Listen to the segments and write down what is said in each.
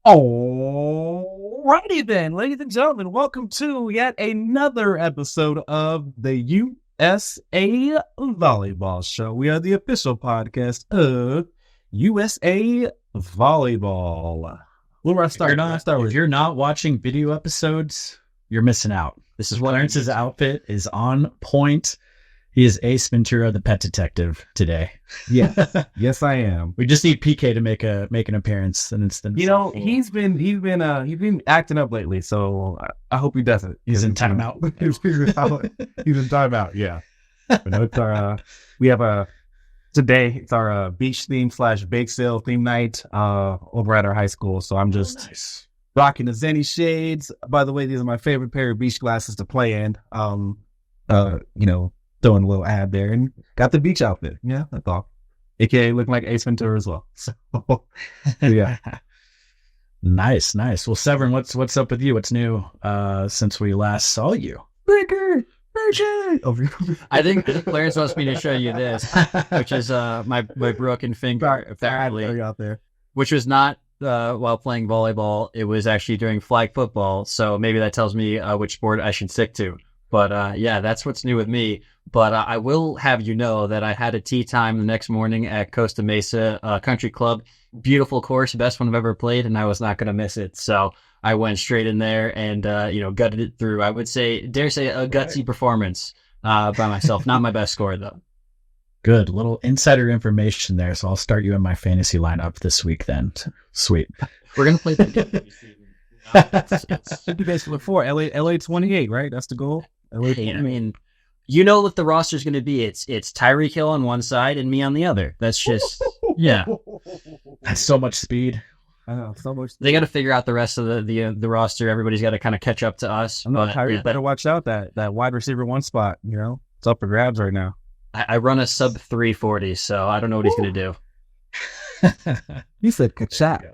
Alrighty then, ladies and gentlemen, welcome to yet another episode of the USA Volleyball Show. We are the official podcast of USA Volleyball. Where do I start? If you're not watching video episodes, you're missing out. This is Clarence's outfit is on point. He is Ace Ventura, the pet detective today. Yeah, yes, I am. We just need PK to make an appearance, and it's he's been acting up lately, so I hope he doesn't. He's in timeout. He's in timeout. Yeah, but no, it's our today. It's our beach theme / bake sale theme night over at our high school. So I'm just rocking the Zenny shades. By the way, these are my favorite pair of beach glasses to play in. Throwing a little ad there and got the beach outfit. Yeah, that's all. AKA looking like Ace Ventura as well. So, yeah. Nice. Well, Sevrin, what's up with you? What's new since we last saw you? Breaker. I think Clarence wants me to show you this, which is my broken finger, apparently. Out there. Which was not while playing volleyball. It was actually during flag football. So maybe that tells me which sport I should stick to. But yeah, that's what's new with me. But I will have you know that I had a tee time the next morning at Costa Mesa Country Club. Beautiful course, best one I've ever played, and I was not going to miss it. So I went straight in there and gutted it through. I would dare say a gutsy performance by myself. Not my best score though. Good, little insider information there. So I'll start you in my fantasy lineup this week then. Sweet. We're gonna play the It's basically for LA 28, right? That's the goal. LA 28. I mean, you know what the roster is going to be. It's Tyreek Hill on one side and me on the other. That's just That's so much speed. I know, so much. They got to figure out the rest of the roster. Everybody's got to kind of catch up to us. Tyreek better watch out that wide receiver one spot. It's up for grabs right now. I run a sub 340, so I don't know what he's going to do. You said good shot.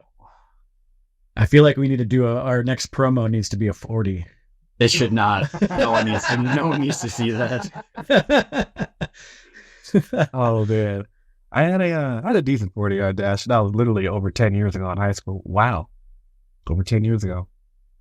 I feel like we need to do our next promo needs to be a 40. It should not. No one needs to see that. Oh man, I had a decent 40-yard dash. That was literally over 10 years ago in high school. Wow, over 10 years ago.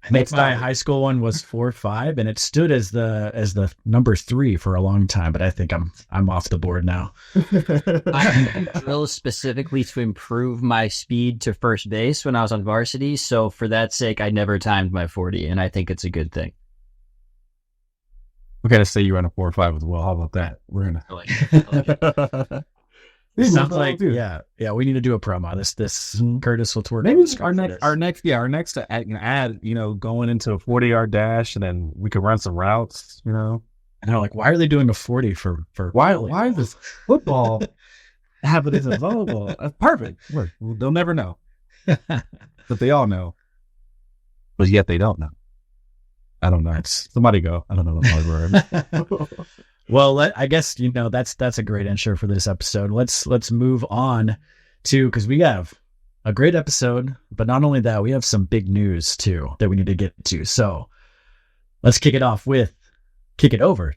I think my high school one was 4.5, and it stood as the number 3 for a long time. But I think I'm off the board now. I drilled specifically to improve my speed to first base when I was on varsity. So for that sake, I never timed my 40, and I think it's a good thing. We gotta say you run a 4.5 as well. How about that? We're gonna. Sounds like yeah. We need to do a promo. This Curtis will twerk. Maybe our next to add going into a 40-yard dash, and then we could run some routes. And they're like, why are they doing a 40 for why is this football happening in volleyball? That's perfect. They'll never know, but they all know, but yet they don't know. I don't know. Somebody go. I don't know the word. Well, I guess that's a great intro for this episode. Let's move on to, because we have a great episode, but not only that, we have some big news too that we need to get to. So let's kick it over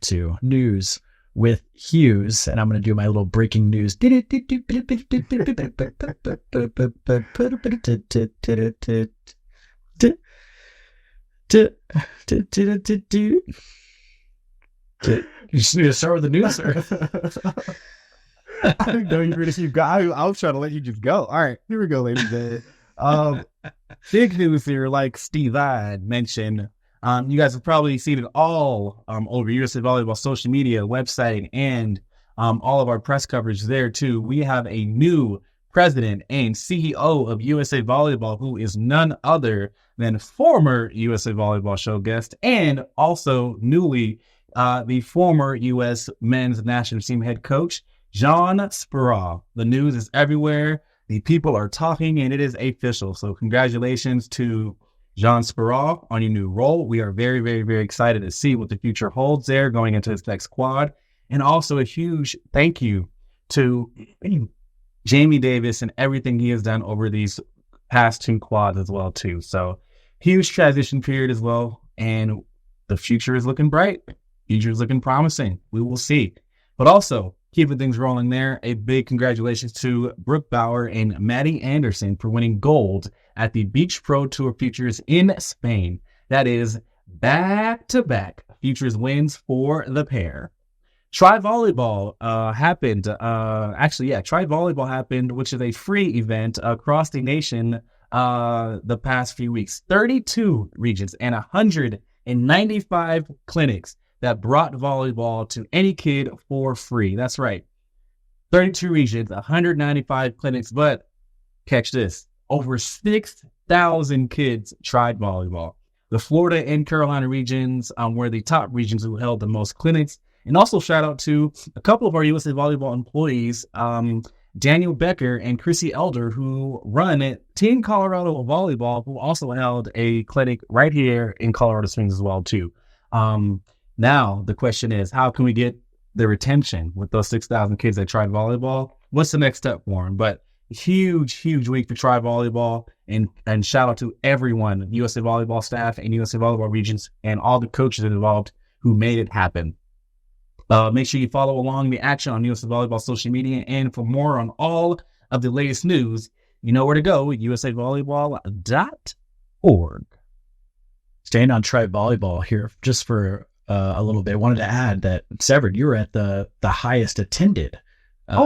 to news with Hughes, and I'm going to do my little breaking news. You just need to start with the news, sir. I didn't know you were going to keep going. I was trying to let you just go. All right, here we go, ladies and gentlemen. Big news here, like Steve had mentioned. You guys have probably seen it all over USA Volleyball social media, website, and all of our press coverage there too. We have a new president and CEO of USA Volleyball, who is none other than former USA Volleyball show guest and also newly the former U.S. men's national team head coach, John Speraw. The news is everywhere. The people are talking, and it is official. So congratulations to John Speraw on your new role. We are very, very, very excited to see what the future holds there going into his next quad. And also a huge thank you to Jamie Davis and everything he has done over these past 2 quads as well, too. So huge transition period as well. And the future is looking bright. Future is looking promising. We will see. But also, keeping things rolling there, a big congratulations to Brooke Bauer and Maddie Anderson for winning gold at the Beach Pro Tour Futures in Spain. That is back-to-back Futures wins for the pair. Try Volleyball happened. Try Volleyball happened, which is a free event across the nation the past few weeks. 32 regions and 195 clinics that brought volleyball to any kid for free. That's right. 32 regions, 195 clinics, but catch this. Over 6,000 kids tried volleyball. The Florida and Carolina regions were the top regions who held the most clinics. And also shout out to a couple of our USA Volleyball employees, Daniel Becker and Chrissy Elder, who run Team Colorado Volleyball, who also held a clinic right here in Colorado Springs as well, too. Now, the question is, how can we get their attention with those 6,000 kids that tried volleyball? What's the next step for them? But huge week for Try Volleyball, and shout out to everyone, USA Volleyball staff and USA Volleyball regions, and all the coaches involved who made it happen. Make sure you follow along the action on USA Volleyball social media, and for more on all of the latest news, you know where to go, usavolleyball.org. Staying on Try Volleyball here just for a little bit, I wanted to add that, Sevrin, you were at the highest attended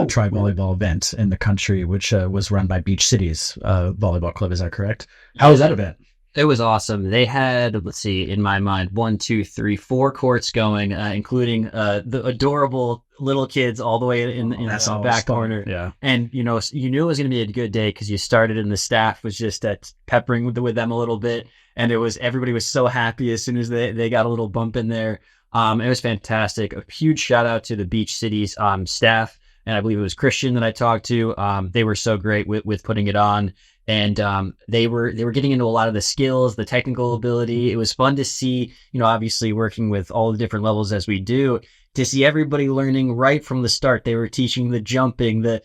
Try Volleyball event in the country, which was run by Beach Cities Volleyball Club. Is that correct? How was that event? It was awesome. They had, let's see, in my mind, 1, 2, 3, 4 courts going, including the adorable little kids all the way in the back corner. Yeah. And, you knew it was going to be a good day because you started and the staff was just peppering with them a little bit. And everybody was so happy as soon as they got a little bump in there. It was fantastic. A huge shout out to the Beach Cities staff. And I believe it was Christian that I talked to. They were so great with putting it on. And they were getting into a lot of the skills, the technical ability. It was fun to see, obviously working with all the different levels as we do, to see everybody learning right from the start. They were teaching the jumping, the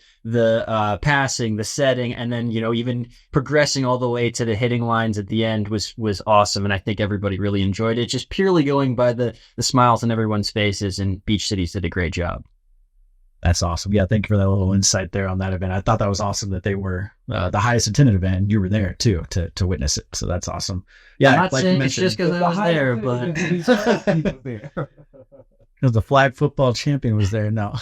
passing, the setting, and then, even progressing all the way to the hitting lines at the end was awesome. And I think everybody really enjoyed it, just purely going by the smiles on everyone's faces, and Beach Cities did a great job. That's awesome. Yeah, thank you for that little insight there on that event. I thought that was awesome that they were the highest attended event, and you were there too to witness it. So that's awesome. Yeah, I'm not saying it's just because I was there, but because the flag football champion was there. No,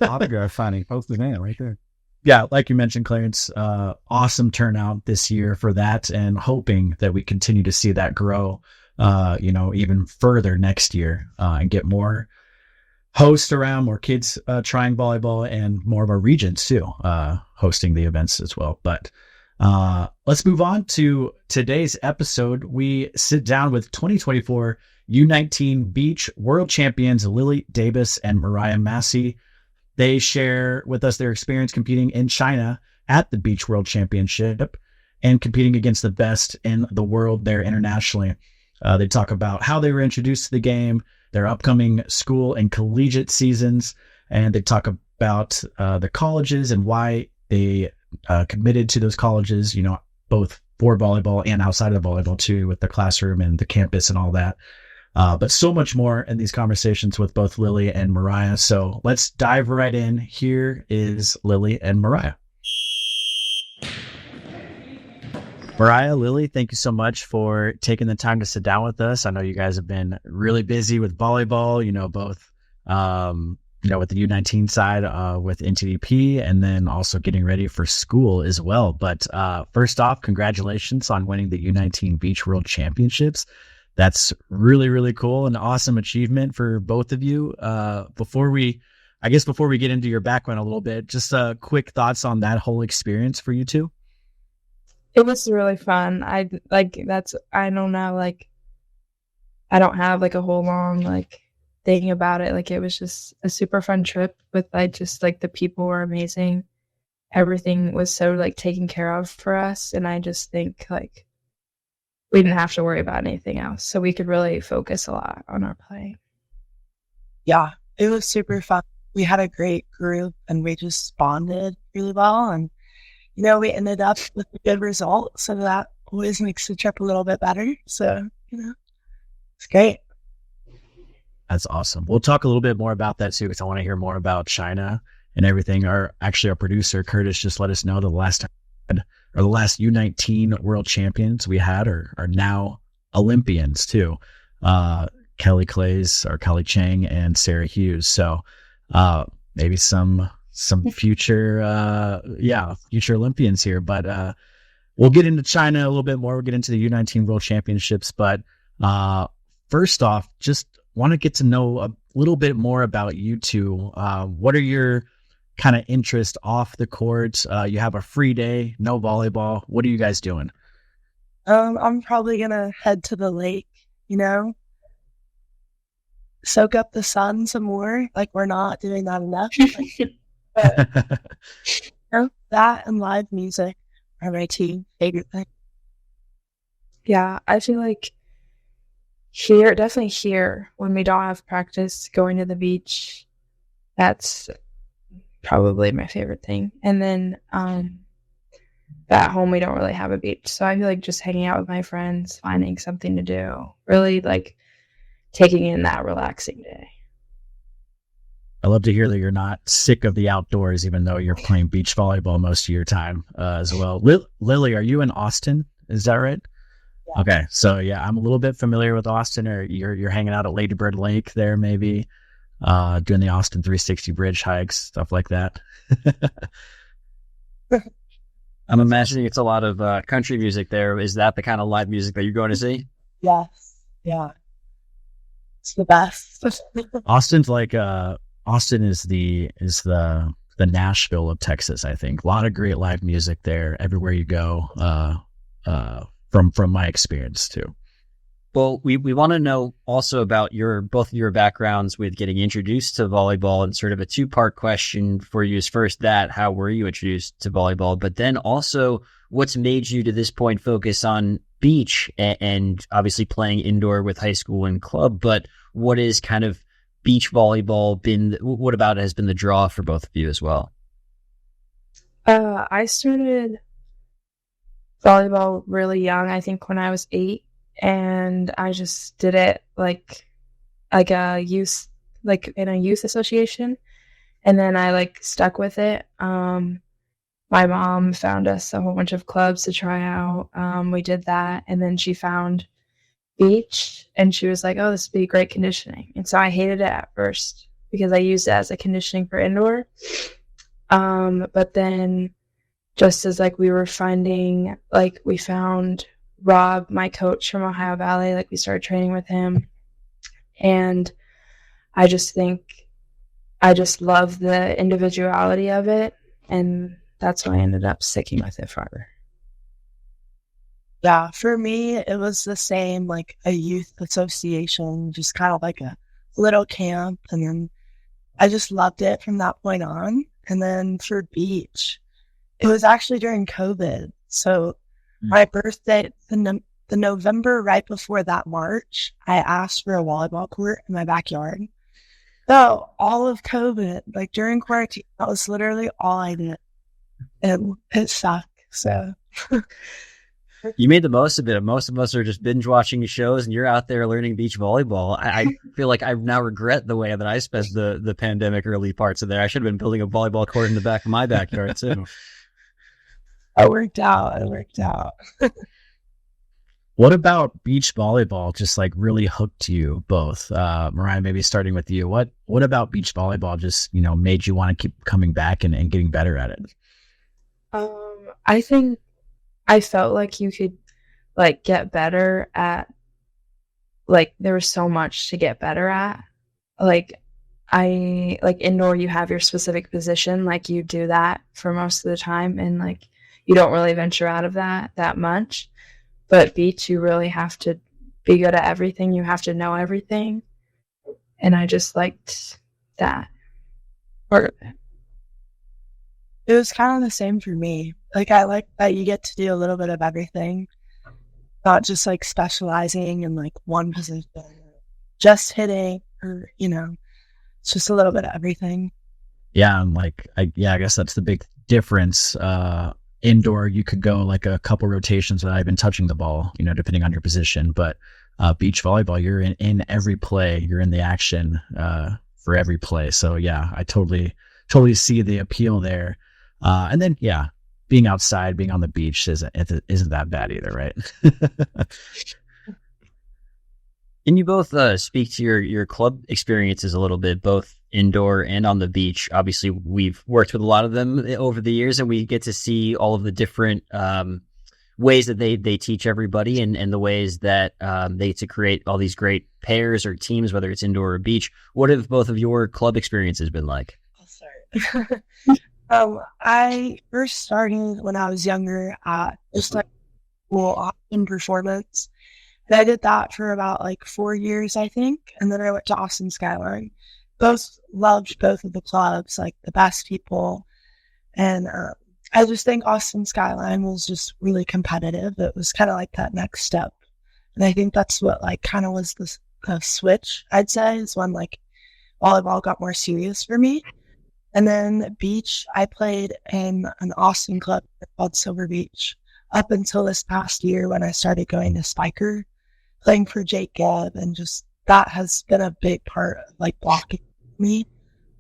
autograph signing, posted man right there. Yeah, like you mentioned, Clarence, awesome turnout this year for that, and hoping that we continue to see that grow, even further next year, and get more hosts around, more kids trying volleyball, and more of our regions too hosting the events as well. But let's move on to today's episode. We sit down with 2024 U19 Beach World Champions Lily Davis and Myriah Massey. They share with us their experience competing in China at the Beach World Championship and competing against the best in the world there internationally. They talk about how they were introduced to the game, their upcoming school and collegiate seasons, and they talk about the colleges and why they committed to those colleges, both for volleyball and outside of volleyball too, with the classroom and the campus and all that. But so much more in these conversations with both Lily and Myriah. So let's dive right in. Here is Lily and Myriah. Myriah, Lily, thank you so much for taking the time to sit down with us. I know you guys have been really busy with volleyball, both, with the U19 side, with NTDP, and then also getting ready for school as well. But first off, congratulations on winning the U19 Beach World Championships. That's really, really cool. An awesome achievement for both of you. Before we get into your background a little bit, just quick thoughts on that whole experience for you two. It was really fun. I don't know, I don't have a whole long thing about it. It was just a super fun trip with the people were amazing. Everything was so taken care of for us, and I just think we didn't have to worry about anything else, so we could really focus a lot on our play. Yeah, it was super fun. We had a great group, and we just bonded really well, and we ended up with a good result, so that always makes the trip a little bit better. So, it's great. That's awesome. We'll talk a little bit more about that too, because I want to hear more about China and everything. Our producer, Curtis, just let us know the last time or the last U19 world champions we had are now Olympians too. Kelly Clays or Kelly Chang and Sarah Hughes. So maybe some future future Olympians here. But we'll get into China a little bit more. We'll get into the U19 World Championships. But first off, just want to get to know a little bit more about you two. What are your kind of interest off the court? You have a free day, no volleyball. What are you guys doing? I'm probably gonna head to the lake, soak up the sun some more. Like, we're not doing that enough. But that and live music are my two favorite things. Yeah, I feel like definitely here, when we don't have practice, going to the beach, that's probably my favorite thing. And then at home, we don't really have a beach. So I feel like just hanging out with my friends, finding something to do, really like taking in that relaxing day. I love to hear that you're not sick of the outdoors, even though you're playing beach volleyball most of your time as well. Lily, are you in Austin? Is that right? Yeah. Okay. So yeah, I'm a little bit familiar with Austin, or you're hanging out at Lady Bird Lake there, maybe doing the Austin 360 bridge hikes, stuff like that. I'm imagining it's a lot of country music there. Is that the kind of live music that you're going to see? Yes. Yeah. It's the best. Austin is the Nashville of Texas, I think. A lot of great live music there everywhere you go, from my experience too. Well, we want to know also about both of your backgrounds with getting introduced to volleyball, and sort of a two-part question for you is first how were you introduced to volleyball, but then also what's made you to this point focus on beach and obviously playing indoor with high school and club, but what is kind of beach volleyball what about it has been the draw for both of you as well? I started volleyball really young, I think when I was 8. And I just did it like a youth, like in a youth association. And then I stuck with it. My mom found us a whole bunch of clubs to try out. We did that. And then she found beach and she was like, oh, this would be great conditioning. And so I hated it at first because I used it as a conditioning for indoor. But then just as we were finding, we found Rob, my coach from Ohio Valley, we started training with him. And I just think I just love the individuality of it. And that's why I ended up sticking with it forever. Yeah, for me, it was the same, a youth association, just kind of like a little camp. And then I just loved it from that point on. And then for beach, it was actually during COVID. So my birthday, the November right before that March, I asked for a volleyball court in my backyard. So all of COVID, during quarantine, that was literally all I did. And it sucked. So you made the most of it. Most of us are just binge watching shows, and you're out there learning beach volleyball. I feel like I now regret the way that I spent the pandemic early parts of there. I should have been building a volleyball court in the back of my backyard too. It worked out. What about beach volleyball just really hooked you both? Myriah, maybe starting with you. What about beach volleyball just, made you want to keep coming back and getting better at it? I think I felt like you could get better at, there was so much to get better at. Indoor, you have your specific position, you do that for most of the time, and you don't really venture out of that much. But beach, you really have to be good at everything. You have to know everything. And I just liked that part of it. It was kind of the same for me. I like that you get to do a little bit of everything, not just specializing in one position, just hitting, or it's just a little bit of everything. Yeah, and I guess that's the big difference. Indoor, you could go a couple rotations without even touching the ball, depending on your position. But beach volleyball, you're in every play, you're in the action for every play. So yeah, I totally see the appeal there. And then being outside, being on the beach isn't that bad either, right? Can you both speak to your club experiences a little bit, both indoor and on the beach? Obviously, we've worked with a lot of them over the years, and we get to see all of the different ways that they teach everybody, and the ways that they get to create all these great pairs or teams, whether it's indoor or beach. What have both of your club experiences been like? I'll start. I first started when I was younger at just like in performance. And I did that for about like 4 years, I think. And then I went to Austin Skyline. Both loved both of the clubs, like the best people. And I just think Austin Skyline was just really competitive. It was kind of like that next step. And I think that's what like kind of was the switch, I'd say, is when like volleyball got more serious for me. And then beach, I played in an Austin club called Silver Beach up until this past year when I started going to Spiker, playing for Jake Gibb, and just that has been a big part of like blocking me.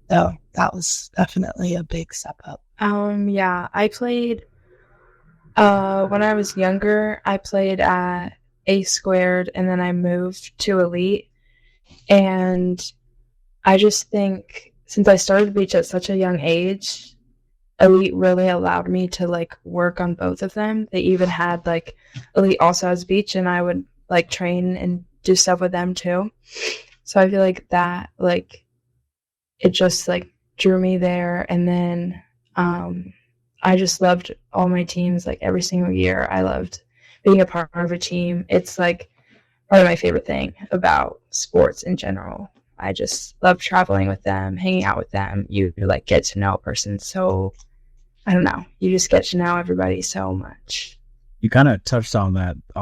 So that was definitely a big step up. Yeah, I played when I was younger, I played at A squared, and then I moved to Elite. And I just think since I started beach at such a young age, Elite really allowed me to like work on both of them. They even had like Elite also has beach, and I would like train and do stuff with them too. So I feel like that like it just like drew me there. And then I just loved all my teams. Like every single year I loved being a part of a team. It's like probably my favorite thing about sports in general. I just love traveling with them, hanging out with them. You like get to know a person. So I don't know, you just get to know everybody so much. You kind of touched on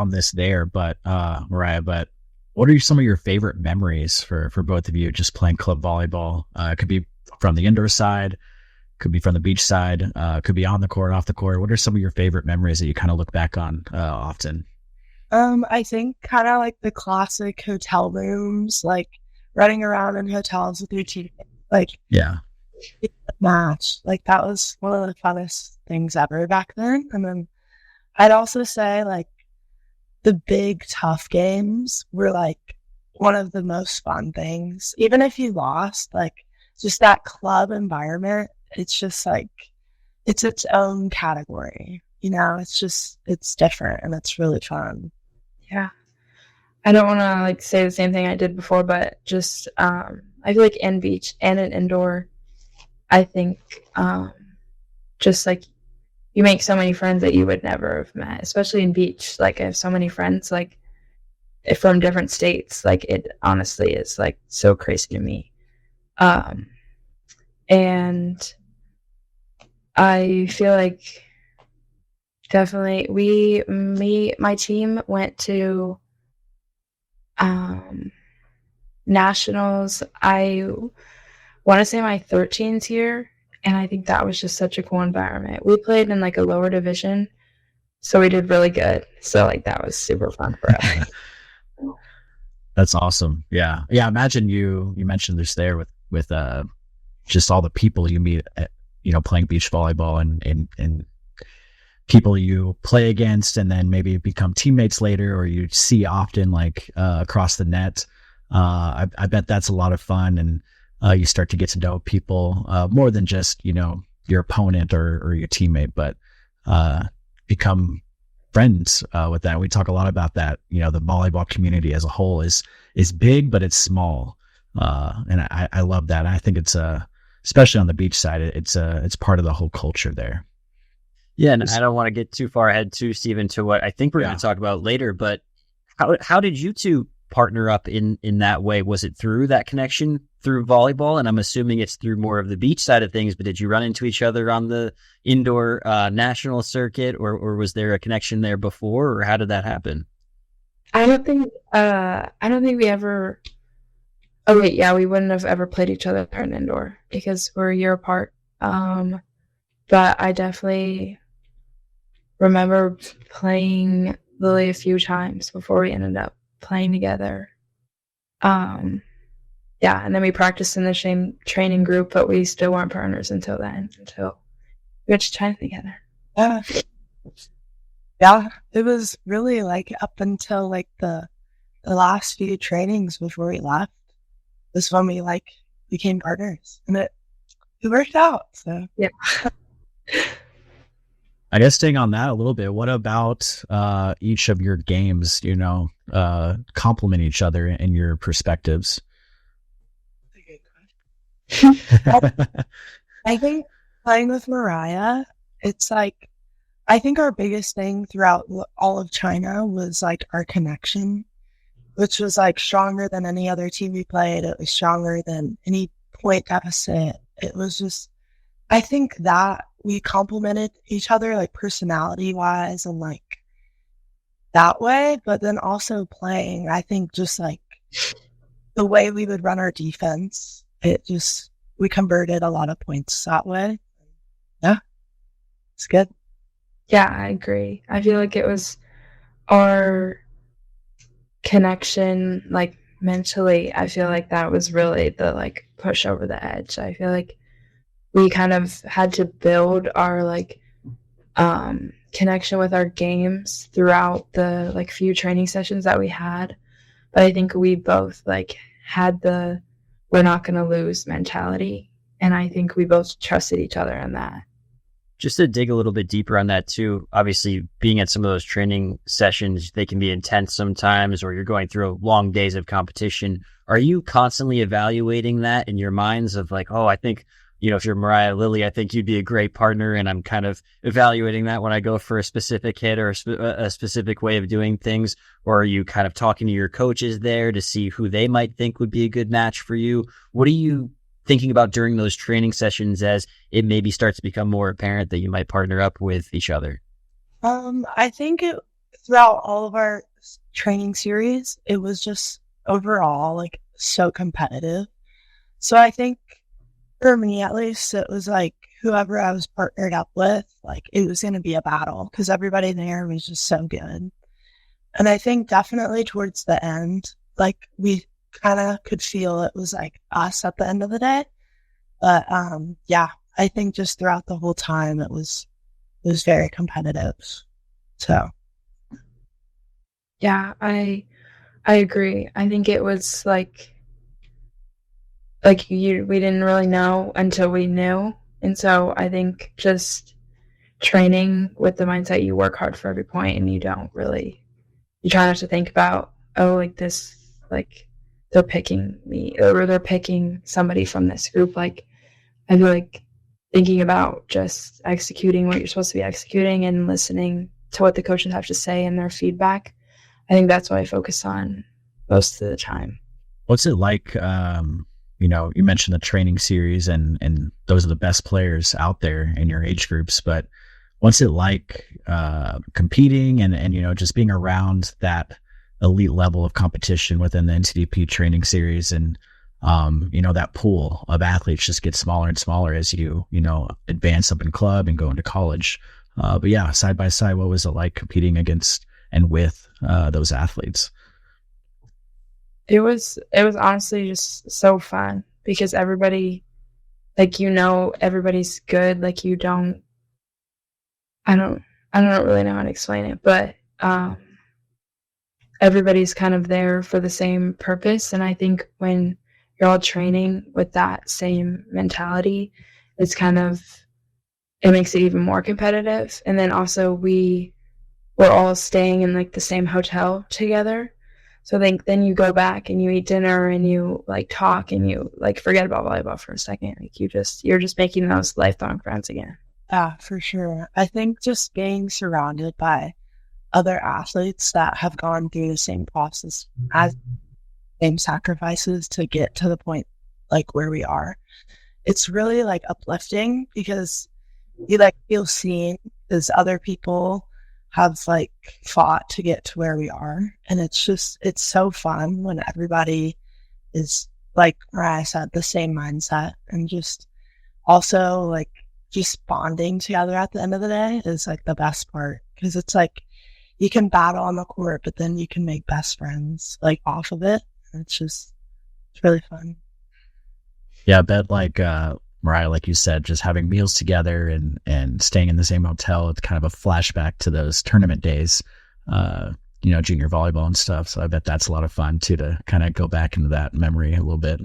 this there, but Myriah, but what are some of your favorite memories for both of you just playing club volleyball? It could be from the indoor side, could be from the beach side, could be on the court, off the court. What are some of your favorite memories that you kind of look back on often? I think kind of like the classic hotel rooms, like running around in hotels with your team, like match. Like that was one of the funnest things ever back then. And then I'd also say like the big tough games were like one of the most fun things. Even if you lost, like just that club environment, it's just like it's its own category. You know, it's different and it's really fun. Yeah. I don't want to like say the same thing I did before, but just I feel like in beach and in indoor, I think just like you make so many friends that you would never have met, especially in beach. Like I have so many friends like from different states. Like it honestly is like so crazy to me. And I feel like definitely my team went to nationals. I want to say my 13th year, and I think that was just such a cool environment. We played in like a lower division, so we did really good. So like that was super fun for us. That's awesome. Yeah. Imagine you mentioned this there with just all the people you meet at, playing beach volleyball and people you play against, and then maybe become teammates later, or you see often like across the net. I bet that's a lot of fun, and you start to get to know people more than just your opponent or your teammate, but become friends with that. We talk a lot about that. The volleyball community as a whole is big, but it's small, and I love that. I think it's especially on the beach side, it's part of the whole culture there. Yeah, and I don't want to get too far ahead too, Stephen, to what I think we're going to talk about later, but how did you two partner up in that way? Was it through that connection through volleyball? And I'm assuming it's through more of the beach side of things, but did you run into each other on the indoor national circuit, or was there a connection there before, or how did that happen? I don't think we ever. Oh wait, yeah, we wouldn't have ever played each other in indoor because we're a year apart. But I definitely remember playing Lily a few times before we ended up playing together. Yeah, and then we practiced in the same training group, but we still weren't partners until we went to China together. Yeah. Yeah, it was really like up until like the last few trainings before we left was when we like became partners, and it worked out. So Yeah. I guess staying on that a little bit, what about each of your games, complement each other in your perspectives? I think playing with Myriah, it's like, I think our biggest thing throughout all of China was like our connection, which was like stronger than any other team we played. It was stronger than any point deficit. It was just, I think that we complemented each other like personality wise and like that way, but then also playing, I think just like the way we would run our defense, we converted a lot of points that way. Yeah, it's good. Yeah, I agree. I feel like it was our connection, like mentally. I feel like that was really the like push over the edge. I feel like we kind of had to build our like connection with our games throughout the like few training sessions that we had. But I think we both like had the we're not going to lose mentality, and I think we both trusted each other in that. Just to dig a little bit deeper on that too, obviously being at some of those training sessions, they can be intense sometimes, or you're going through long days of competition. Are you constantly evaluating that in your minds of like, oh, I think, if you're Myriah Lily, I think you'd be a great partner, and I'm kind of evaluating that when I go for a specific hit or a specific way of doing things? Or are you kind of talking to your coaches there to see who they might think would be a good match for you? What are you thinking about during those training sessions as it maybe starts to become more apparent that you might partner up with each other? I think throughout all of our training series, it was just overall like so competitive. So I think for me, at least, it was like whoever I was partnered up with, like it was going to be a battle because everybody there was just so good. And I think definitely towards the end, like we kind of could feel it was like us at the end of the day. But yeah, I think just throughout the whole time it was very competitive. So yeah, I agree. I think it was like we didn't really know until we knew. And so I think just training with the mindset you work hard for every point, and you try not to think about, oh, like this, like they're picking me or they're picking somebody from this group. Like I feel like thinking about just executing what you're supposed to be executing and listening to what the coaches have to say and their feedback. I think that's what I focus on most of the time. What's it like? You mentioned the training series and those are the best players out there in your age groups, but what's it like competing and just being around that elite level of competition within the NTDP training series, and that pool of athletes just gets smaller and smaller as you advance up in club and go into college. But yeah, side by side, what was it like competing against and with those athletes? It was honestly just so fun because everybody, like, everybody's good. Like I don't really know how to explain it, but everybody's kind of there for the same purpose. And I think when you're all training with that same mentality, it makes it even more competitive. And then also we're all staying in like the same hotel together. So then you go back and you eat dinner and you like talk and you like forget about volleyball for a second. Like you're just making those lifelong friends again. Yeah, for sure. I think just being surrounded by other athletes that have gone through the same process as same sacrifices to get to the point like where we are, it's really like uplifting because you like feel seen as other people have like fought to get to where we are. And it's so fun when everybody is like Myriah said, the same mindset, and just also like just bonding together at the end of the day is like the best part, because it's like you can battle on the court, but then you can make best friends like off of it. It's really fun. Yeah, I bet like Myriah, like you said, just having meals together and staying in the same hotel. It's kind of a flashback to those tournament days, junior volleyball and stuff. So I bet that's a lot of fun too, to kind of go back into that memory a little bit.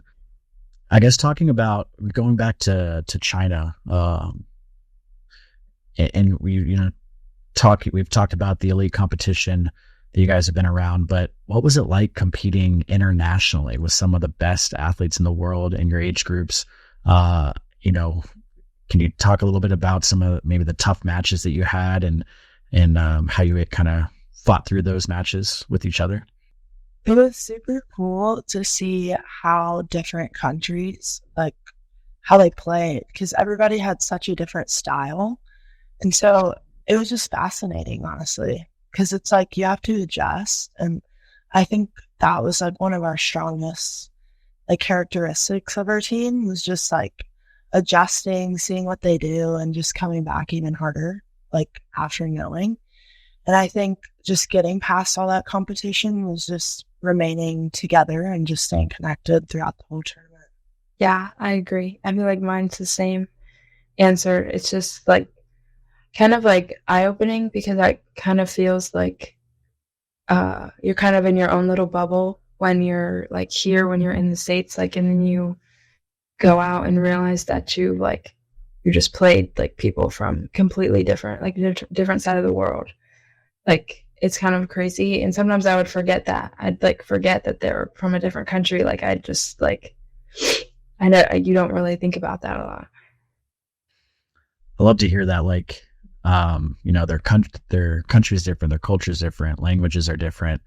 I guess talking about going back to China, and we've talked about the elite competition that you guys have been around, but what was it like competing internationally with some of the best athletes in the world in your age groups? Can you talk a little bit about some of maybe the tough matches that you had and how you kind of fought through those matches with each other? It was super cool to see how different countries, like how they played, because everybody had such a different style. And so it was just fascinating, honestly, because it's like you have to adjust. And I think that was like one of our strongest like characteristics of our team, was just like adjusting, seeing what they do, and just coming back even harder, like after knowing. And I think just getting past all that competition was just remaining together and just staying connected throughout the whole tournament. Yeah, I agree. I feel like mine's the same answer. It's just like kind of like eye-opening, because it kind of feels like you're kind of in your own little bubble when you're like here, when you're in the States, like, and then you go out and realize that you just played like people from completely different, like different side of the world. Like, it's kind of crazy. And sometimes I would forget that. I'd like forget that they're from a different country. Like, I just like, I know you don't really think about that a lot. I love to hear that. Like, their country is different, their culture is different, languages are different,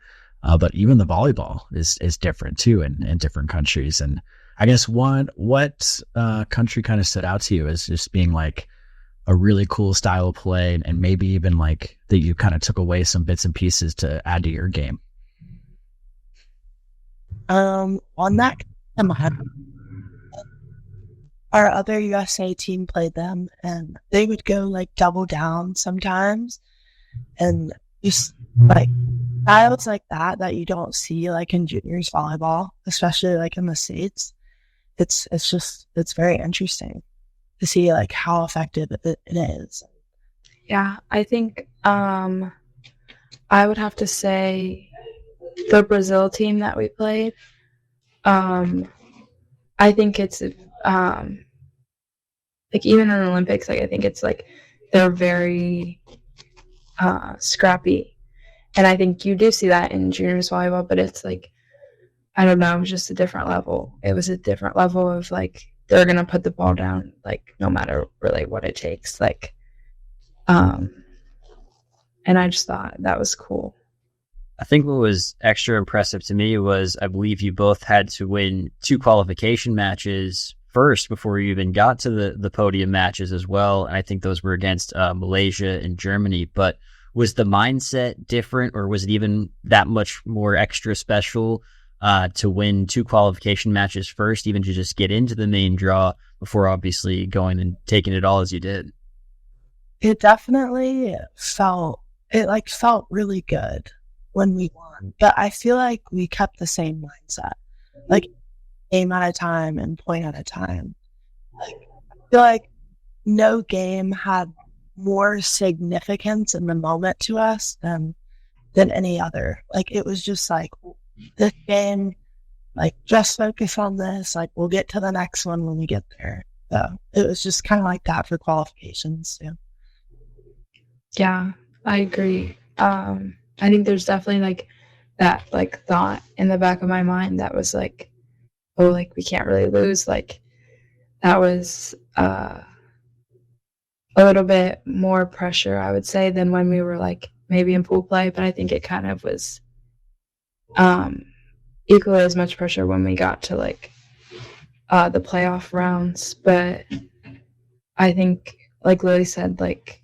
but even the volleyball is different too in different countries. And I guess what country kind of stood out to you as just being like a really cool style of play, and maybe even like that you kind of took away some bits and pieces to add to your game? On that, our other USA team played them, and they would go like double down sometimes, and just like styles like that you don't see like in juniors volleyball, especially like in the States. It's very interesting to see like how effective it is. Yeah, I think I would have to say the Brazil team that we played. I think it's like even in the Olympics, like I think it's like they're very scrappy, and I think you do see that in juniors volleyball, but it's like, I don't know, it was just a different level. It was a different level of like, they're gonna put the ball down like no matter really what it takes. Like, and I just thought that was cool. I think what was extra impressive to me was, I believe you both had to win 2 qualification matches first before you even got to the podium matches as well. And I think those were against Malaysia and Germany. But was the mindset different, or was it even that much more extra special to win 2 qualification matches first, even to just get into the main draw before obviously going and taking it all as you did? It definitely felt really good when we won, but I feel like we kept the same mindset, like game at a time and point at a time. Like, I feel like no game had more significance in the moment to us than any other. Like, it was just like, this game, like, just focus on this, like, we'll get to the next one when we get there. So it was just kind of like that for qualifications too. Yeah, I agree. I think there's definitely like that like thought in the back of my mind that was like, oh, like we can't really lose. Like, that was a little bit more pressure, I would say, than when we were like maybe in pool play. But I think it kind of was equally as much pressure when we got to like the playoff rounds. But I think, like Lily said, like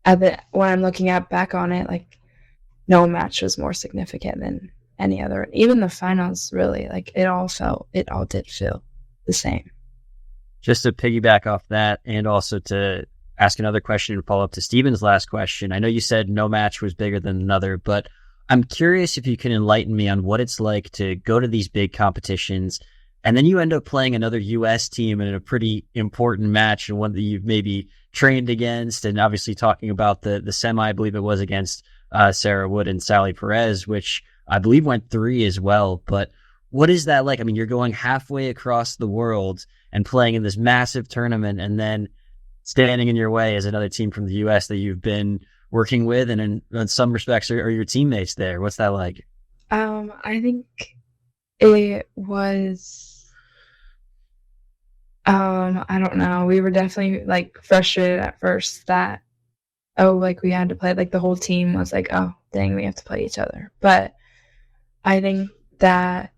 when I'm looking back on it, like no match was more significant than any other. Even the finals, really, like it all did feel the same. Just to piggyback off that, and also to ask another question and follow up to Stephen's last question. I know you said no match was bigger than another, but I'm curious if you can enlighten me on what it's like to go to these big competitions, And then you end up playing another U.S. team in a pretty important match, and one that you've maybe trained against. And obviously talking about the semi, I believe it was against Sarah Wood and Sally Perez, which I believe went 3 as well. But what is that like? I mean, you're going halfway across the world and playing in this massive tournament, and then standing in your way as another team from the U.S. that you've been working with, and in some respects are your teammates there. What's that like? I think it was, I don't know. We were definitely like frustrated at first that, like we had to play, like the whole team was like, oh, dang, we have to play each other. But I think that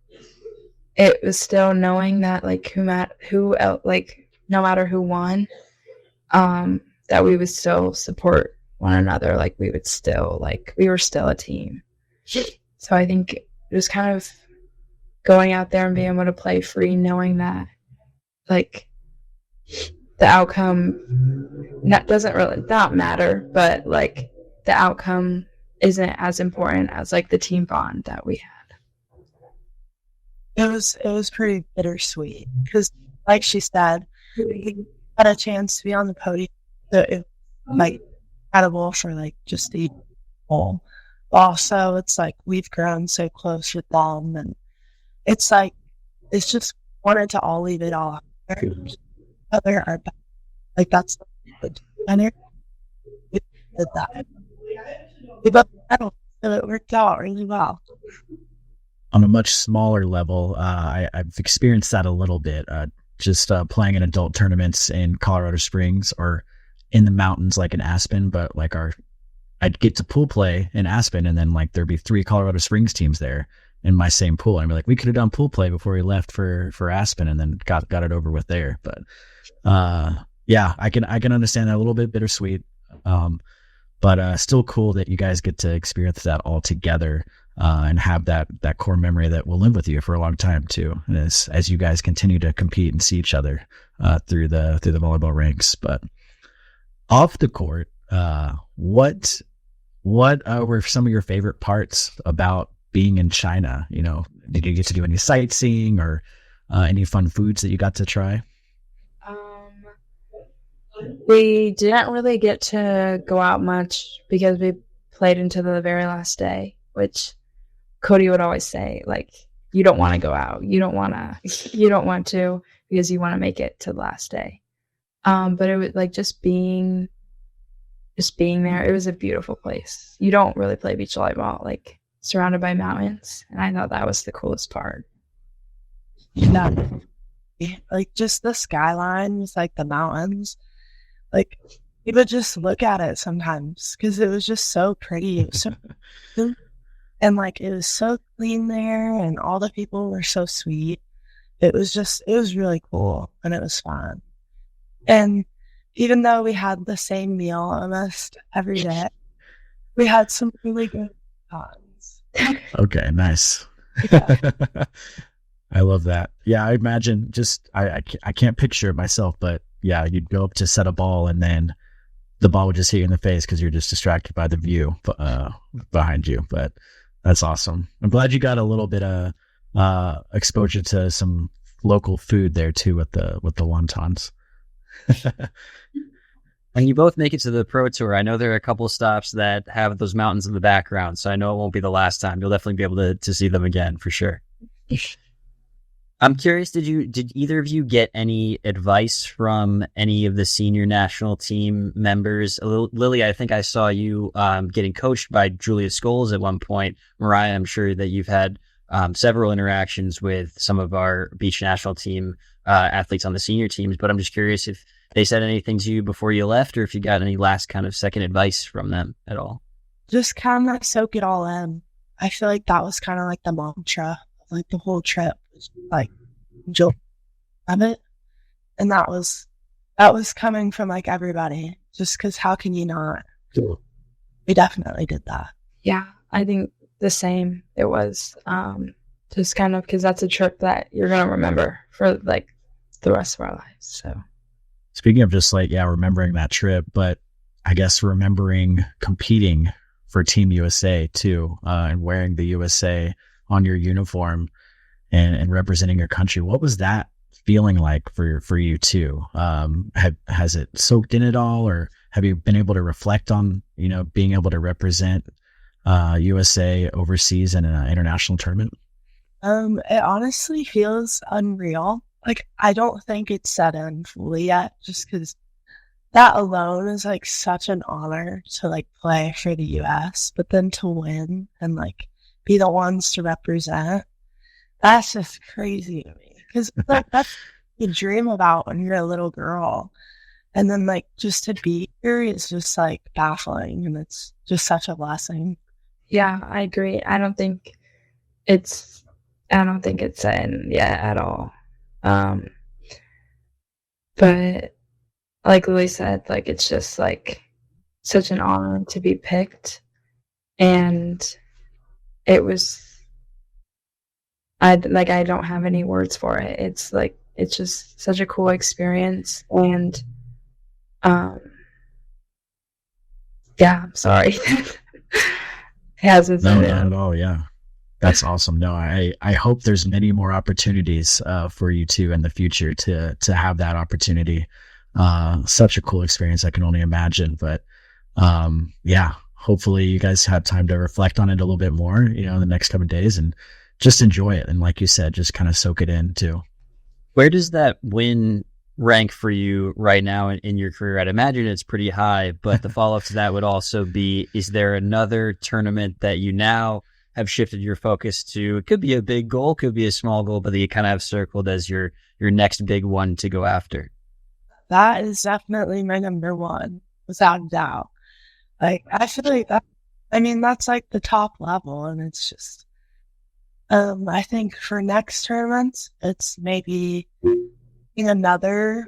it was still knowing that like no matter who won, that we would still support one another. Like we were still a team. So I think it was kind of going out there and being able to play free, knowing that like the outcome doesn't really not matter, but like the outcome isn't as important as like the team bond that we had. It was pretty bittersweet because, like she said, we had a chance to be on the podium. So it was like incredible for like just the whole. Also, it's like we've grown so close with them, and it's like it's just wanted to all leave it all other our back. Like that's and we did that. We both settled, so it worked out really well. On a much smaller level, I've experienced that a little bit. Just playing in adult tournaments in Colorado Springs or in the mountains, like in Aspen, but like I'd get to pool play in Aspen, and then like there'd be 3 Colorado Springs teams there in my same pool. And I'd be like, we could have done pool play before we left for Aspen, and then got it over with there. But yeah, I can understand that, a little bit bittersweet. But still cool that you guys get to experience that all together, and have that core memory that will live with you for a long time too. And as you guys continue to compete and see each other through the volleyball ranks. But off the court, what were some of your favorite parts about being in China? You know, did you get to do any sightseeing or any fun foods that you got to try? We didn't really get to go out much because we played until the very last day, which Cody would always say, like, you don't want to go out. You don't want to because you want to make it to the last day. But it was like just being there. It was a beautiful place. You don't really play beach volleyball, like surrounded by mountains. And I thought that was the coolest part. Yeah. Like just the skyline was like the mountains. Like you would just look at it sometimes because it was just so pretty. It was so and like it was so clean there, and all the people were so sweet. It was really cool, and it was fun. And even though we had the same meal almost every day, we had some really good times. Okay, nice. Yeah. I love that. Yeah, I imagine just I can't picture it myself, but yeah, you'd go up to set a ball and then the ball would just hit you in the face because you're just distracted by the view behind you. But that's awesome. I'm glad you got a little bit of exposure to some local food there too with the wontons. And you both make it to the Pro Tour. I know there are a couple of stops that have those mountains in the background, so I know it won't be the last time. You'll definitely be able to see them again for sure. I'm curious, did either of you get any advice from any of the senior national team members? Lily, I think I saw you getting coached by Julia Scholes at one point. Myriah, I'm sure that you've had several interactions with some of our beach national team athletes on the senior teams, but I'm just curious if they said anything to you before you left, or if you got any last kind of second advice from them at all. Just kind of soak it all in. I feel like that was kind of like the mantra of like the whole trip. Like enjoy it, and that was coming from like everybody, just because how can you not? Sure. We definitely did that. Yeah, I think the same. It was just kind of because that's a trip that you're gonna remember for like the rest of our lives. So speaking of just like remembering that trip, but I guess remembering competing for Team USA too, and wearing the USA on your uniform. and representing your country. What was that feeling like for you too? Has it soaked in at all, or have you been able to reflect on, being able to represent USA overseas in an international tournament? It honestly feels unreal. Like, I don't think it's set in fully yet, just because that alone is like such an honor to like play for the US, but then to win and like be the ones to represent, that's just crazy to me. Because like that's what you dream about when you're a little girl. And then like just to be here is just like baffling, and it's just such a blessing. Yeah, I agree. I don't think it's set in yet at all. But like Lily said, like it's just like such an honor to be picked, and it was. I don't have any words for it. It's like it's just such a cool experience, and yeah, I'm sorry. Hasn't No, not at all. Yeah. That's awesome. No, I hope there's many more opportunities for you too in the future to have that opportunity. Such a cool experience. I can only imagine, but yeah, hopefully you guys have time to reflect on it a little bit more, in the next couple of days, and just enjoy it. And like you said, just kind of soak it in too. Where does that win rank for you right now in your career? I'd imagine it's pretty high, but the follow-up to that would also be, is there another tournament that you now have shifted your focus to? It could be a big goal, could be a small goal, but that you kind of have circled as your next big one to go after. That is definitely my number one, without a doubt. Like, I feel like that's like the top level, and it's just, I think for next tournaments, it's maybe in another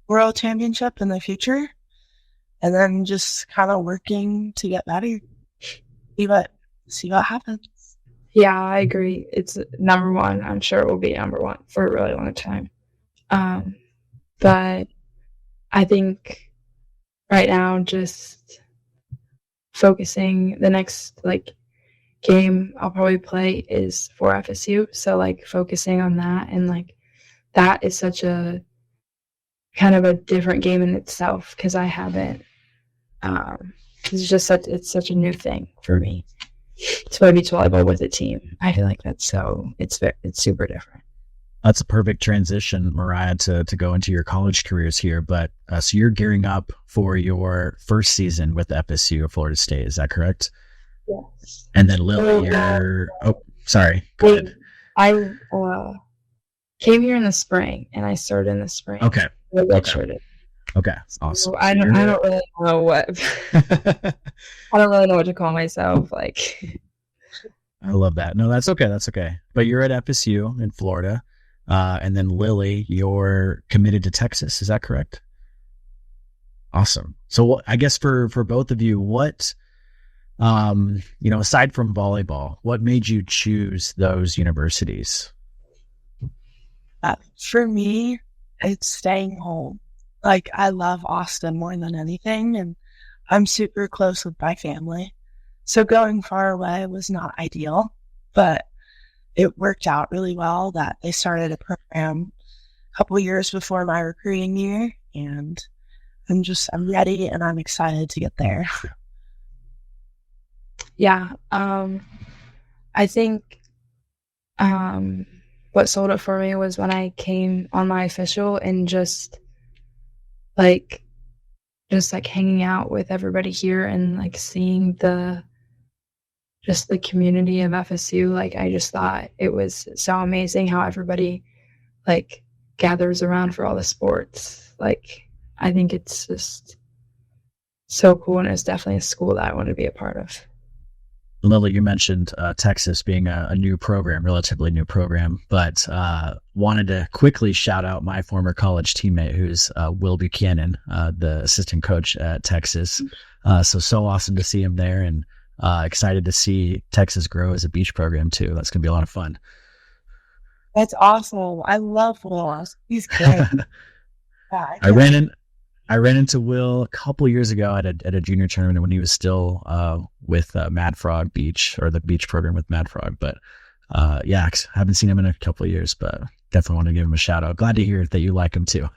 world championship in the future, and then just kind of working to get better. See what happens. Yeah, I agree. It's number one. I'm sure it will be number one for a really long time. But I think right now, just focusing, the next game I'll probably play is for FSU. So focusing on that, and that is such a kind of a different game in itself, because I haven't. It's such a new thing for me to play beach volleyball with a team. I feel like it's super different. That's a perfect transition, Myriah, to go into your college careers here. But so you're gearing up for your first season with FSU of Florida State. Is that correct? Yes. And then Lily, sorry. Go ahead. I came here in the spring, and I started in the spring. Okay. Okay. Awesome. So I don't really know what I don't really know what to call myself. I love that. No, that's okay. That's okay. But you're at FSU in Florida, and then Lily, you're committed to Texas. Is that correct? Awesome. So I guess for both of you, what, aside from volleyball, what made you choose those universities? For me, it's staying home. I love Austin more than anything, and I'm super close with my family. So going far away was not ideal, but it worked out really well that they started a program a couple of years before my recruiting year, and I'm ready, and I'm excited to get there. Yeah. I think what sold it for me was when I came on my official, and just hanging out with everybody here, and seeing the community of FSU. I just thought it was so amazing how everybody gathers around for all the sports. I think it's just so cool, and it's definitely a school that I want to be a part of. Lily, you mentioned Texas being a new program, relatively new program, but wanted to quickly shout out my former college teammate, who's Will Buchanan, the assistant coach at Texas. So awesome to see him there, and excited to see Texas grow as a beach program too. That's going to be a lot of fun. That's awesome. I love Will. He's great. Yeah, I ran into Will a couple years ago at a junior tournament when he was still with Mad Frog Beach, or the beach program with Mad Frog. But Yeah, haven't seen him in a couple of years, but definitely want to give him a shout out. Glad to hear that you like him too.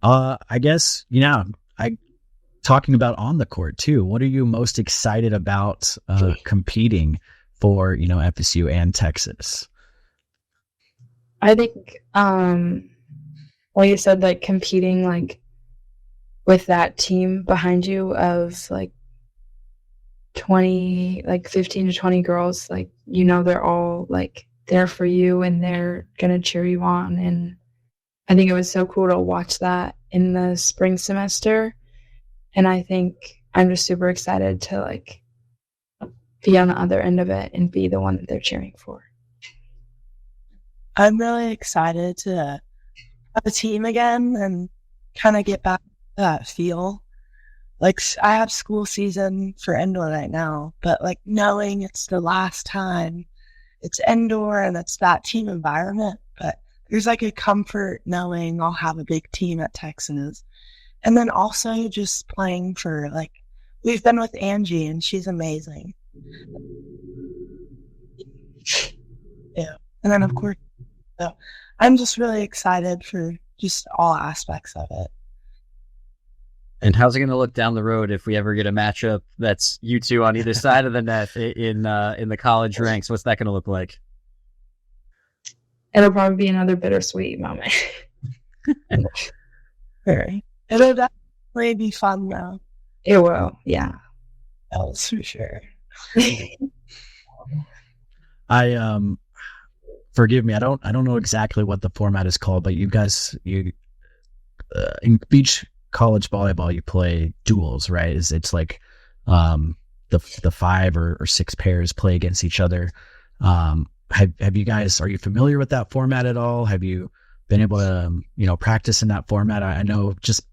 I guess, talking about on the court too, what are you most excited about competing for, FSU and Texas? I think, well, you said like competing like with that team behind you of like 15 to 20 girls, like, they're all like there for you and they're going to cheer you on. And I think it was so cool to watch that in the spring semester. And I think I'm just super excited to like be on the other end of it and be the one that they're cheering for. I'm really excited to have a team again and kind of get back to that feel. Like, I have school season for indoor right now, but like knowing it's the last time it's indoor and it's that team environment, but there's like a comfort knowing I'll have a big team at Texas. And then also just playing for, like, we've been with Angie and she's amazing. Yeah. And then of course, so I'm just really excited for just all aspects of it. And how's it going to look down the road if we ever get a matchup that's you two on either side of the net in the college ranks? What's that going to look like? It'll probably be another bittersweet moment. Very. It'll definitely be fun though. It will, yeah. That's for sure. Forgive me, I don't know exactly what the format is called, but you guys, in beach college volleyball, you play duels, right? It's like the 5 or 6 pairs play against each other. Have you guys, are you familiar with that format at all? Have you been able to practice in that format? I know just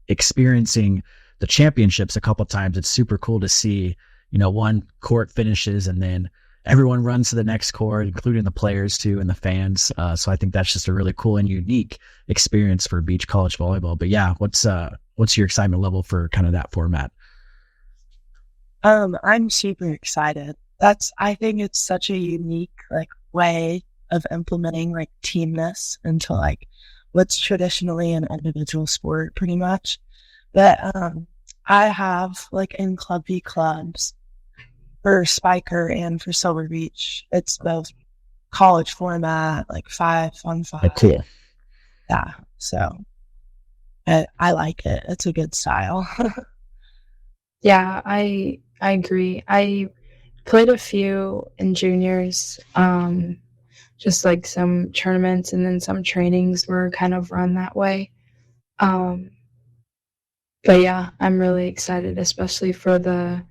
experiencing the championships a couple times, it's super cool to see one court finishes and then everyone runs to the next court, including the players too and the fans. So I think that's just a really cool and unique experience for beach college volleyball. But yeah, what's your excitement level for kind of that format? I'm super excited. I think it's such a unique way of implementing teamness into what's traditionally an individual sport pretty much. But I have in Club V clubs for Spiker and for Silver Beach, it's both college format, 5-on-5. Cool. Yeah, so I like it. It's a good style. Yeah, I agree. I played a few in juniors, just some tournaments, and then some trainings were kind of run that way. But yeah, I'm really excited, especially for the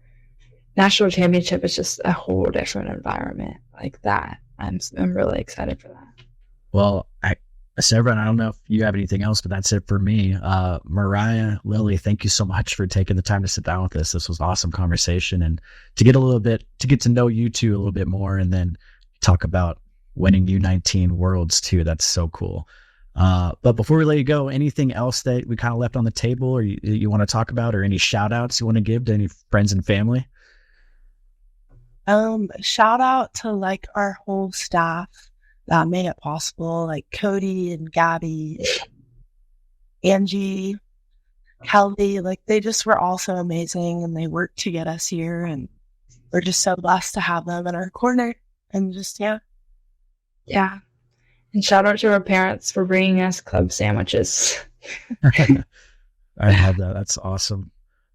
national championship. It's just a whole different environment like that. I'm really excited for that. Well, Sevrin, I don't know if you have anything else, but that's it for me. Myriah, Lily, thank you so much for taking the time to sit down with us. This was awesome conversation, and to get to know you two a little bit more, and then talk about winning U19 Worlds too. That's so cool. But before we let you go, anything else that we kind of left on the table or you want to talk about, or any shout outs you want to give to any friends and family? Shout out to our whole staff that made it possible, Cody and Gabby, Angie, Kelly. They just were all so amazing, and they worked to get us here, and we're just so blessed to have them in our corner. And just yeah. And shout out to our parents for bringing us club sandwiches. I have that. That's awesome.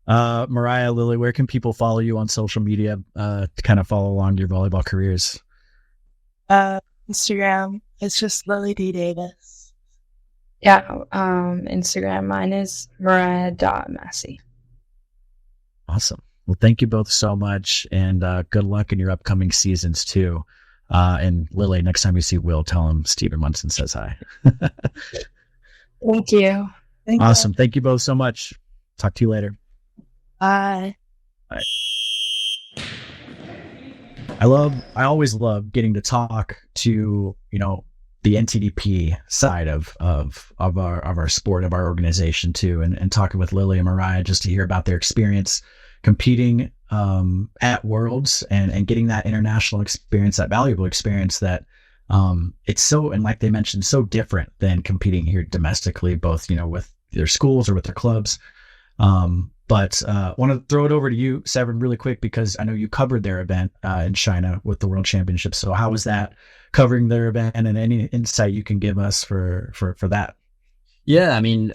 Myriah, Lily, where can people follow you on social media to kind of follow along your volleyball careers? Instagram, it's just Lily D. Davis. Yeah, Instagram, mine is Myriah.Massey. Awesome. Well, thank you both so much, and good luck in your upcoming seasons too. And Lily, next time you see Will, tell him Stephen Munson says hi. Thank you. Awesome. Thank you both so much. Talk to you later. Bye. Bye. I always love getting to talk to, the NTDP side of our sport, of our organization too, and talking with Lily and Myriah just to hear about their experience competing at Worlds and getting that international experience, that valuable experience that it's so, and like they mentioned, so different than competing here domestically, both, with their schools or with their clubs. But want to throw it over to you, Sevrin, really quick, because I know you covered their event in China with the World Championships. So how was that covering their event, and any insight you can give us for that? Yeah, I mean,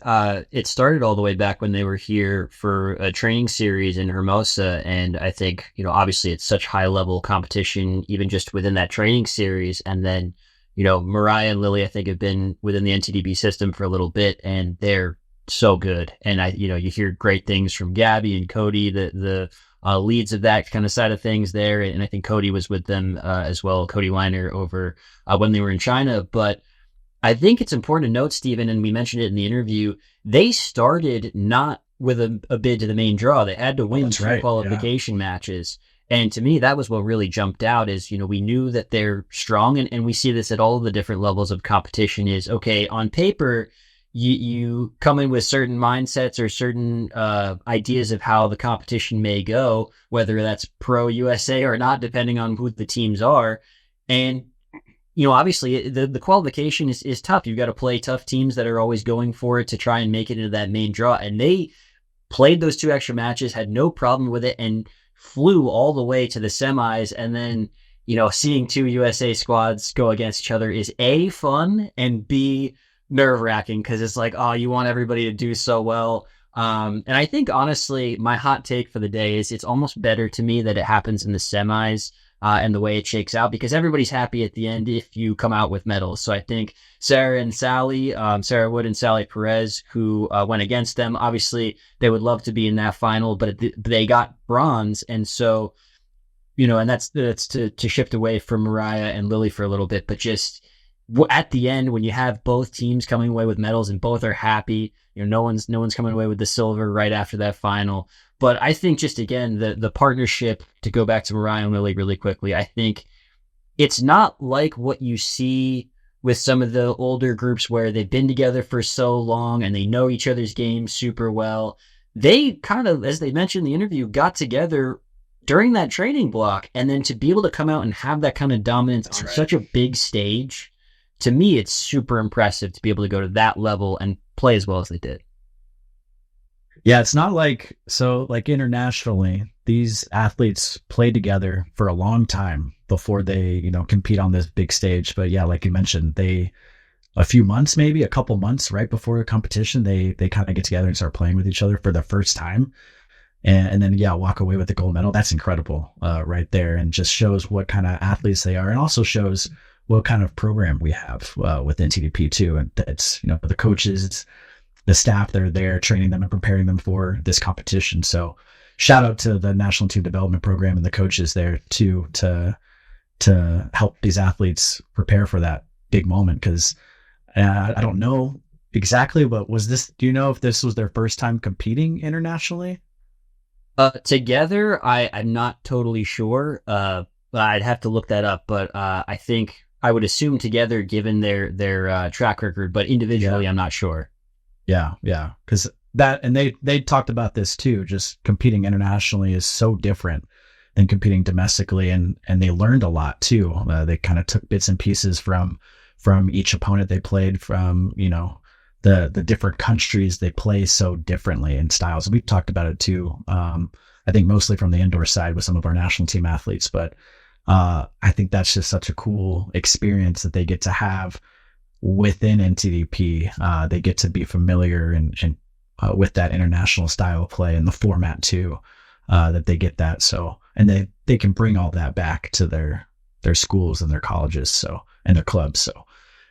it started all the way back when they were here for a training series in Hermosa. And I think, obviously it's such high level competition, even just within that training series. And then, Myriah and Lily, I think, have been within the NTDP system for a little bit, and they're so good. And you hear great things from Gabby and Cody, the leads of that kind of side of things there. And I think Cody was with them as well, Cody Weiner, over when they were in China. But I think it's important to note, Stephen, and we mentioned it in the interview, they started not with a bid to the main draw. They had to win two qualification matches. And to me, that was what really jumped out is, we knew that they're strong, and we see this at all the different levels of competition is, okay, on paper, you come in with certain mindsets or certain ideas of how the competition may go, whether that's pro USA or not, depending on who the teams are. And obviously the qualification is tough. You've got to play tough teams that are always going for it to try and make it into that main draw. And they played those two extra matches, had no problem with it, and flew all the way to the semis. And then, seeing two USA squads go against each other is A, fun, and B, nerve-wracking, because it's like, oh, you want everybody to do so well. And I think, honestly, my hot take for the day is it's almost better to me that it happens in the semis. And the way it shakes out, because everybody's happy at the end if you come out with medals. So I think Sarah Wood and Sally Perez, who went against them, obviously they would love to be in that final, but they got bronze. And so, and that's to shift away from Myriah and Lily for a little bit, but just at the end, when you have both teams coming away with medals and both are happy, no one's coming away with the silver right after that final. But I think just, again, the partnership, to go back to Myriah and Lily really quickly, I think it's not like what you see with some of the older groups where they've been together for so long and they know each other's games super well. They kind of, as they mentioned in the interview, got together during that training block. And then to be able to come out and have that kind of dominance on such a big stage, to me, it's super impressive to be able to go to that level and play as well as they did. Yeah, it's not like internationally, these athletes play together for a long time before they, compete on this big stage. But yeah, like you mentioned, a couple months right before a competition, they kind of get together and start playing with each other for the first time. And then, walk away with the gold medal. That's incredible right there, and just shows what kind of athletes they are, and also shows what kind of program we have within TDP too. And that's, the coaches, the staff that are there training them and preparing them for this competition. So shout out to the National Team Development Program and the coaches there too, to help these athletes prepare for that big moment. Because I don't know exactly, but do you know if this was their first time competing internationally? Together, I'm not totally sure. But I'd have to look that up. But I think I would assume together, given their track record, but individually, I'm not sure. Yeah. Because they talked about this too. Just competing internationally is so different than competing domestically, and they learned a lot too. They kind of took bits and pieces from each opponent they played, from the different countries they play so differently in styles. We've talked about it too. I think mostly from the indoor side with some of our national team athletes, but I think that's just such a cool experience that they get to have within NTDP. They get to be familiar and with that international style of play and the format too, that they get that. So, and they can bring all that back to their schools and their colleges, and their clubs. So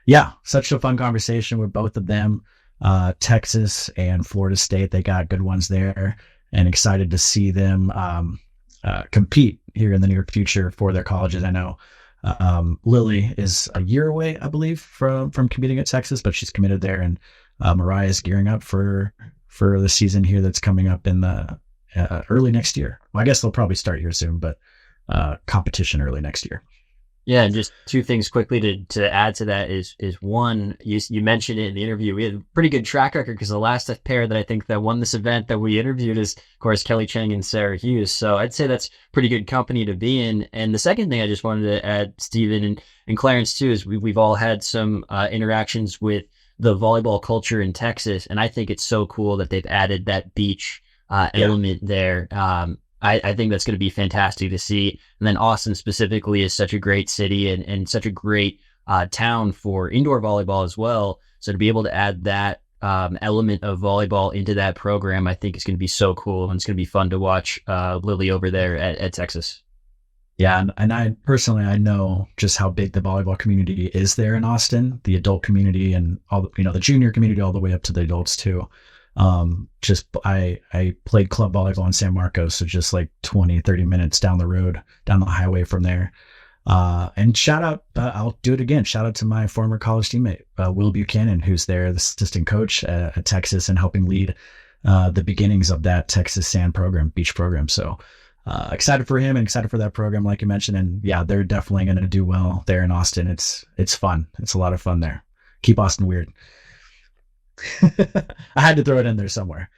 yeah, such a fun conversation with both of them. Texas and Florida State, they got good ones there, and excited to see them compete here in the near future for their colleges. I know Lily is a year away, I believe, from competing at Texas, but she's committed there, and Myriah is gearing up for the season here that's coming up in the early next year. Well, I guess they'll probably start here soon, but competition early next year. Yeah, and just two things quickly to add to that is one, you mentioned it in the interview. We had a pretty good track record because the last pair that I think that won this event that we interviewed is, of course, Kelly Cheng and Sarah Hughes. So I'd say that's pretty good company to be in. And the second thing I just wanted to add, Stephen and Clarence too, is we've all had some interactions with the volleyball culture in Texas, and I think it's so cool that they've added that beach element there. I think that's going to be fantastic to see. And then Austin specifically is such a great city and such a great town for indoor volleyball as well. So to be able to add that element of volleyball into that program, I think is going to be so cool. And it's going to be fun to watch Lily over there at Texas. Yeah, and I personally, I know just how big the volleyball community is there in Austin, the adult community and all, the junior community all the way up to the adults too. I played club volleyball in San Marcos, so just like 20-30 minutes down the road, down the highway from there. And shout out, I'll do it again. Shout out to my former college teammate, Will Buchanan, who's there, the assistant coach at Texas and helping lead the beginnings of that Texas Sand program, beach program. So excited for him and excited for that program, like you mentioned. And yeah, they're definitely going to do well there in Austin. It's fun. It's a lot of fun there. Keep Austin weird. I had to throw it in there somewhere.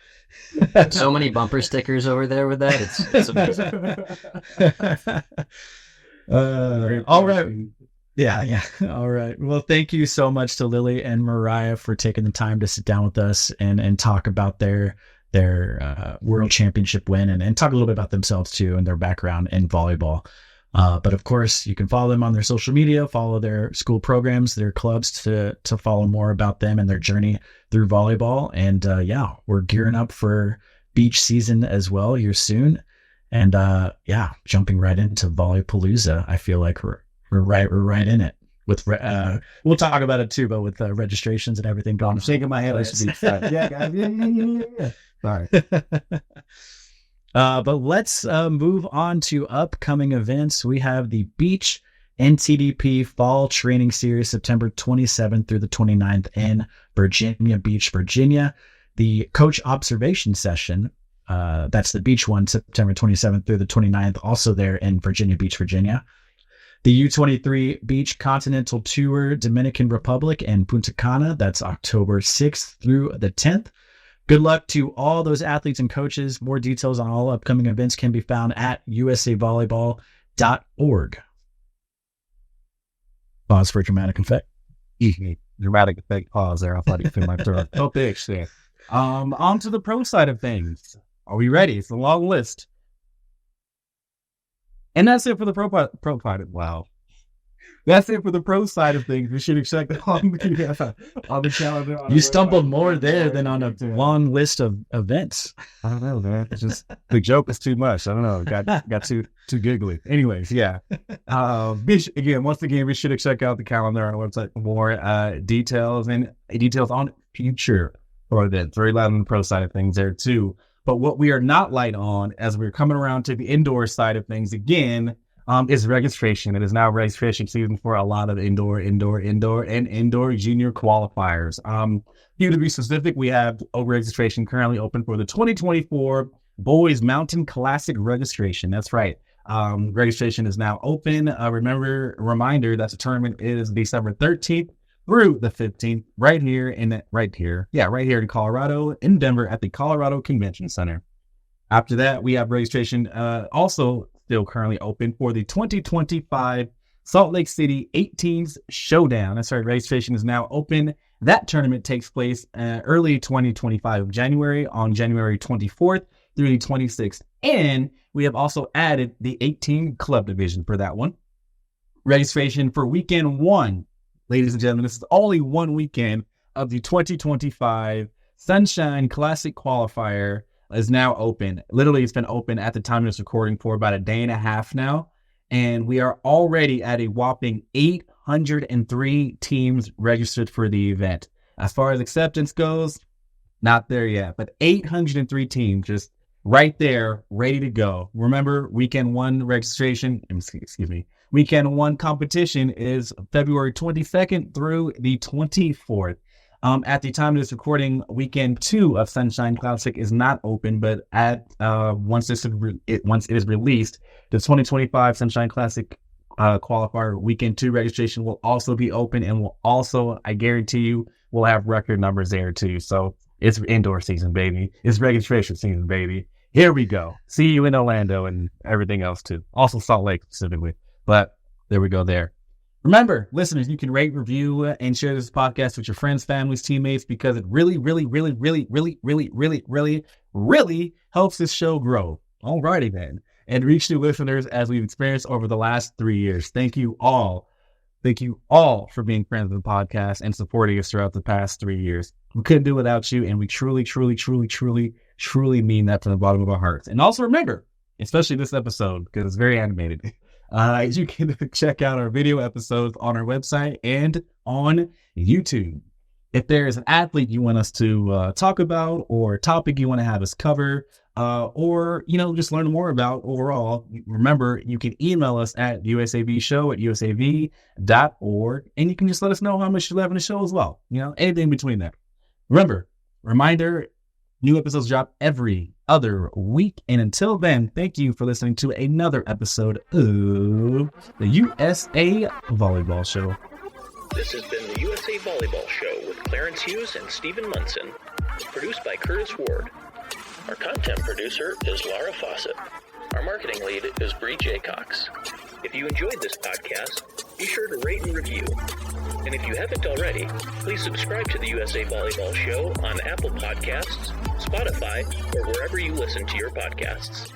So many bumper stickers over there with that. It's amazing. All right. Yeah. All right. Well, thank you so much to Lily and Myriah for taking the time to sit down with us and talk about their world championship win and talk a little bit about themselves too and their background in volleyball. But of course, you can follow them on their social media, follow their school programs, their clubs to follow more about them and their journey through volleyball. And we're gearing up for beach season as well here soon. And jumping right into Volleypalooza. I feel like we're right in it. With we'll talk about it too, but with registrations and everything going. I'm shaking my head. Let's be excited. Yeah, guys. Yeah. Sorry. But let's move on to upcoming events. We have the Beach NTDP Fall Training Series, September 27th through the 29th in Virginia Beach, Virginia. The Coach Observation Session, that's the beach one, September 27th through the 29th, also there in Virginia Beach, Virginia. The U23 Beach Continental Tour, Dominican Republic and Punta Cana, that's October 6th through the 10th. Good luck to all those athletes and coaches. More details on all upcoming events can be found at usavolleyball.org. Pause for dramatic effect. Dramatic effect pause there. I thought you feel my throat. Oh, big shit. On to the pro side of things. Are we ready? It's a long list. And that's it for the pro side. Wow. That's it for the pro side of things. We should expect on the calendar. You stumbled more there than on a long list of events. I don't know, man. It's just the joke is too much. I don't know. Got too giggly. Anyways, yeah. Once again, we should check out the calendar on our website for more details on future pro events. Very light on the pro side of things there too. But what we are not light on, as we're coming around to the indoor side of things again, is registration. It is now registration season for a lot of indoor junior qualifiers. Here to be specific, we have registration currently open for the 2024 Boys Mountain Classic registration. That's right. Registration is now open. Reminder that the tournament is December 13th through the 15th, right here in Colorado, in Denver at the Colorado Convention Center. After that, we have registration also still currently open for the 2025 Salt Lake City 18s Showdown. That's right, registration is now open. That tournament takes place early 2025 January, on January 24th through the 26th. And we have also added the 18 club division for that one. Registration for weekend one, ladies and gentlemen, this is only one weekend of the 2025 Sunshine Classic Qualifier, is now open. Literally, it's been open at the time of this recording for about a day and a half now. And we are already at a whopping 803 teams registered for the event. As far as acceptance goes, not there yet, but 803 teams just right there, ready to go. Remember, weekend one competition is February 22nd through the 24th. At the time of this recording, weekend two of Sunshine Classic is not open, but once it is released, the 2025 Sunshine Classic qualifier. Weekend 2 registration will also be open, and will also, I guarantee you, we'll have record numbers there too. So it's indoor season, baby. It's registration season, baby. Here we go. See you in Orlando and everything else too. Also Salt Lake specifically. But there we go there. Remember, listeners, you can rate, review, and share this podcast with your friends, families, teammates, because it really, really, really, really, really, really, really, really, really helps this show grow. Alrighty then. And reach new listeners as we've experienced over the last 3 years. Thank you all. Thank you all for being friends of the podcast and supporting us throughout the past 3 years. We couldn't do it without you, and we truly, truly, truly, truly, truly mean that from the bottom of our hearts. And also remember, especially this episode, because it's very animated, you can check out our video episodes on our website and on YouTube. If there's an athlete you want us to talk about, or a topic you want to have us cover, or, just learn more about overall, remember, you can email us at usav@usav.org, and you can just let us know how much you love in the show as well. Anything between that. Remember, reminder, new episodes drop every other week. And until then, thank you for listening to another episode of the USA Volleyball Show. This has been the USA Volleyball Show with Clarence Hughes and Stephen Munson. Produced by Curtis Ward. Our content producer is Laura Fawcett. Our marketing lead is Bree Jaycox. If you enjoyed this podcast, be sure to rate and review. And if you haven't already, please subscribe to the USA Volleyball Show on Apple Podcasts, Spotify, or wherever you listen to your podcasts.